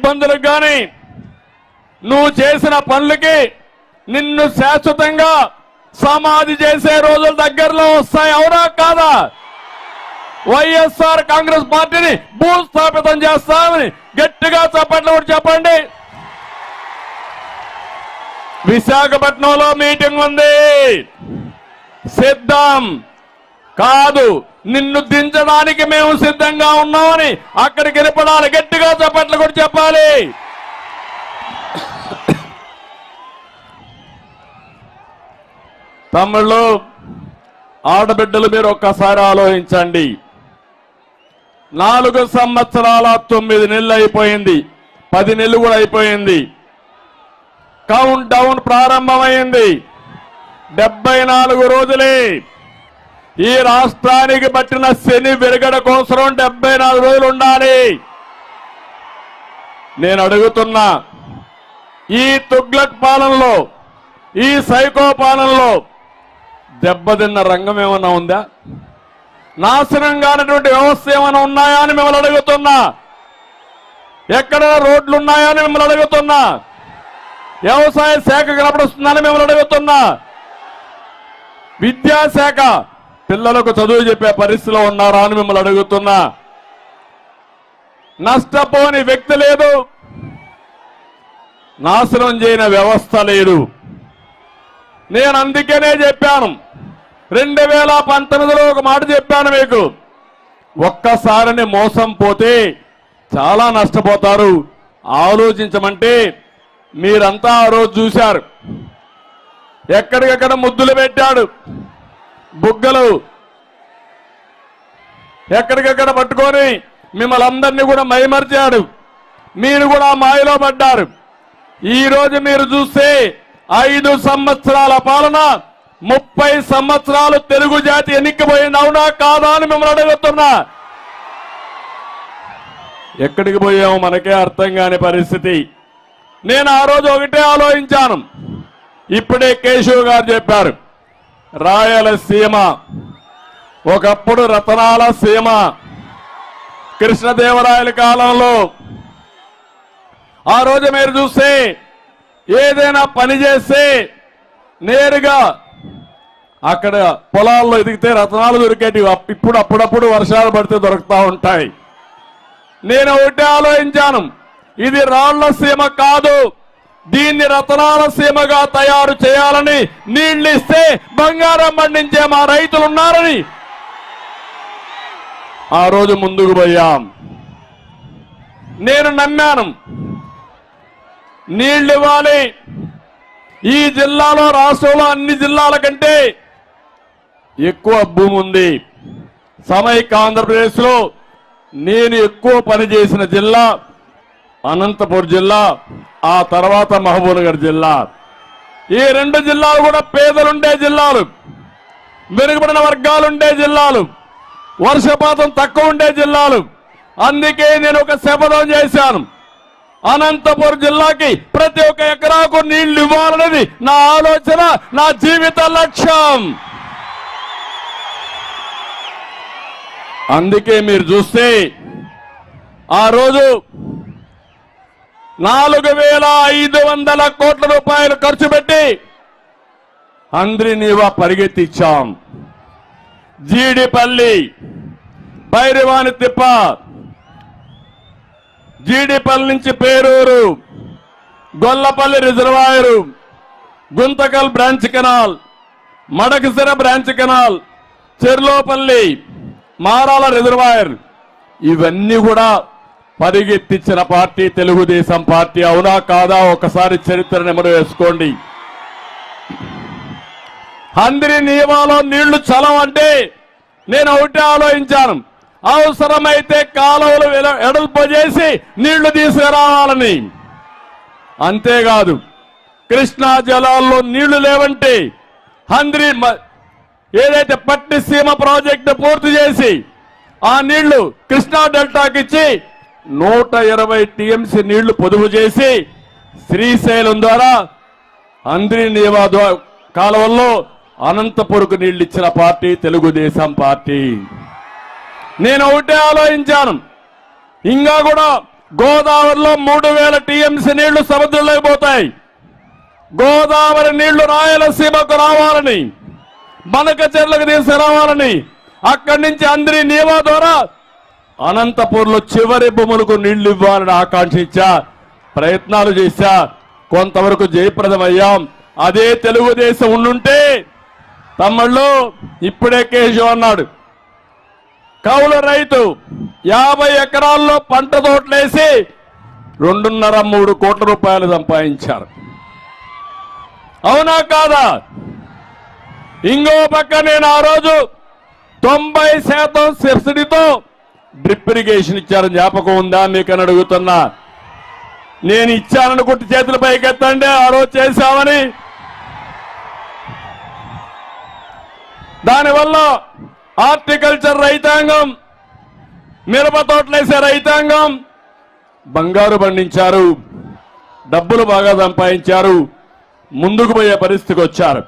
ఇబ్బందులకు కానీ నువ్వు చేసిన పనులకి నిన్ను శాశ్వతంగా సమాధి చేసే రోజులు దగ్గరలో వస్తాయి. అవునా కాదా? వైఎస్ఆర్ కాంగ్రెస్ పార్టీని భూస్థాపితం చేస్తామని గట్టిగా చప్పట్లు కూడా చెప్పండి. విశాఖపట్నంలో మీటింగ్ ఉంది. సిద్ధం కాదు, నిన్ను దించడానికి మేము సిద్ధంగా ఉన్నామని అక్కడికి వెళ్ళిపడాలి. గట్టిగా చప్పట్లు కూడా చెప్పాలి. తమ్ముళ్ళు, ఆడబిడ్డలు, మీరు ఒక్కసారి ఆలోచించండి. 4 సంవత్సరాల 9 నెలలు అయిపోయింది. 10 నెలలు కూడా అయిపోయింది. కౌంట్ డౌన్ ప్రారంభమైంది. 74 రోజులే. ఈ రాష్ట్రానికి పట్టిన శని విరగడ కోసం 74 రోజులు ఉండాలి. నేను అడుగుతున్నా, ఈ తుగ్లక్ పాలనలో, ఈ సైకో పాలనలో దెబ్బతిన్న రంగం ఏమన్నా ఉందా? నాశనం కానటువంటి వ్యవస్థ ఏమైనా ఉన్నాయా అని మిమ్మల్ని అడుగుతున్నా. ఎక్కడ రోడ్లు ఉన్నాయా అని మిమ్మల్ని అడుగుతున్నా. వ్యవసాయ శాఖ కనపడుస్తుందని మిమ్మల్ని అడుగుతున్నా. విద్యాశాఖ పిల్లలకు చదువు చెప్పే పరిస్థితిలో ఉన్నారా అని మిమ్మల్ని అడుగుతున్నా. నష్టపోని వ్యక్తి లేదు, నాశనం చేయని వ్యవస్థ లేదు. నేను అందుకనే చెప్పాను, 2019లో ఒక మాట చెప్పాను మీకు, ఒక్కసారిని మోసం పోతే చాలా నష్టపోతారు, ఆలోచించమంటే మీరంతా ఆ రోజు చూశారు. ఎక్కడికెక్కడ ముద్దులు పెట్టాడు, బుగ్గలు ఎక్కడికెక్కడ పట్టుకొని మిమ్మల్ని అందరినీ కూడా మైమర్చాడు. మీరు కూడా మాయలో పడ్డారు. ఈ రోజు మీరు చూస్తే 5 సంవత్సరాల పాలన, 30 సంవత్సరాలు తెలుగు జాతి ఎన్నికపోయింది. అవునా కాదా అని మిమ్మల్ని అడుగుతున్నా. ఎక్కడికి పోయామో మనకే అర్థం కాని పరిస్థితి. నేను ఆ రోజు ఒకటే ఆలోచించాను. ఇప్పుడే కేశవ్ గారు చెప్పారు, రాయలసీమ ఒకప్పుడు రతనాల సీమ. కృష్ణదేవరాయల కాలంలో ఆ రోజు మీరు చూస్తే ఏదైనా పని చేస్తే నేరుగా అక్కడ పొలాల్లో ఎదిగితే రతనాలు దొరికేటి. ఇప్పుడు అప్పుడప్పుడు వర్షాలు పడితే దొరుకుతూ ఉంటాయి. నేను ఒకటే ఆలోచించాను, ఇది రాళ్ల సీమ కాదు, దీన్ని రతనాల సీమగా తయారు చేయాలని, నీళ్లు ఇస్తే బంగారం పండించే మా రైతులు ఉన్నారని ఆ రోజు ముందుకు పోయాం. నేను నమ్మాను, నీళ్లు ఇవ్వాలి. ఈ జిల్లాలో, రాష్ట్రంలో అన్ని జిల్లాల కంటే ఎక్కువ భూమి ఉంది. సమైక్య ఆంధ్రప్రదేశ్ లో నేను ఎక్కువ పనిచేసిన జిల్లా అనంతపురం జిల్లా, ఆ తర్వాత మహబూబ్నగర్ జిల్లా. ఈ 2 జిల్లాలు కూడా పేదలుండే జిల్లాలు, వెనుకబడిన వర్గాలుండే జిల్లాలు, వర్షపాతం తక్కువ ఉండే జిల్లాలు. అందుకే నేను ఒక శపథం చేశాను, అనంతపురం జిల్లాకి ప్రతి ఒక్క ఎకరాకు నీళ్లు ఇవ్వాలనేది నా ఆలోచన, నా జీవిత లక్ష్యం. అందుకే మీరు చూస్తే ఆ రోజు 4,500 కోట్ల రూపాయలు ఖర్చు పెట్టి హంద్రీనీవా పరిగెత్తిచ్చాం. జీడిపల్లి, భైరవాని తిప్ప, జీడిపల్లి నుంచి Peruru, Gollapalli reservoir, Guntakal branch canal, Madakasira branch canal, Cherlopalli, Marala reservoir, ఇవన్నీ కూడా పరిగెత్తించిన పార్టీ తెలుగుదేశం పార్టీ. అవునా కాదా? ఒకసారి చరిత్ర నెమరు వేసుకోండి. హంద్రీనీవాలో నీళ్లు చలవంటే నేను ఒకటే ఆలోచించాను, అవసరమైతే కాలువలు ఎడల్పు చేసి నీళ్లు తీసుకురావాలని. అంతేకాదు, కృష్ణా జలాల్లో నీళ్లు లేవంటే హంద్రీ ఏదైతే పట్టిసీమ ప్రాజెక్టు పూర్తి చేసి ఆ నీళ్లు కృష్ణా డెల్టాకి ఇచ్చి 120 టీఎంసీ నీళ్లు పొదుపు చేసి శ్రీశైలం ద్వారా హంద్రీనీవా కాలువల్లో అనంతపురకు నీళ్లు ఇచ్చిన పార్టీ తెలుగుదేశం పార్టీ. నేను ఒకటే ఆలోచించాను, ఇంకా కూడా గోదావరిలో 3000 టీఎంసీ నీళ్లు సముద్రంలోకి పోతాయి. గోదావరి నీళ్లు రాయలసీమకు రావాలని, బనకచెర్లకు తీసుకురావాలని, అక్కడి నుంచి అంద్రి నీవా ద్వారా అనంతపూర్లో చివరి భూములకు నీళ్లు ఇవ్వాలని ఆకాంక్షించా, ప్రయత్నాలు చేశా, కొంతవరకు జయప్రదమయ్యాం. అదే తెలుగుదేశం ఉండుంటే తమ్ముళ్ళు ఇప్పుడే కేశవ్ అన్నాడు, కౌలు రైతు 50 ఎకరాల్లో పంట తోటలేసి 2.5-3 కోట్ల రూపాయలు సంపాదించారు. అవునా కాదా? ఇంకో పక్క నేను ఆ రోజు 90% సబ్సిడీతో డ్రిప్ ఇరిగేషన్ ఇచ్చారని జ్ఞాపకం ఉందా మీకని అడుగుతున్నా. నేను ఇచ్చాననుకుంటే చేతులు పైకెత్తండి, ఆ రోజు చేశామని. దానివల్ల హార్టికల్చర్ రైతాంగం, మిరప తోటలేసే రైతాంగం బంగారు పండించారు, డబ్బులు బాగా సంపాదించారు, ముందుకు పోయే పరిస్థితికి వచ్చారు.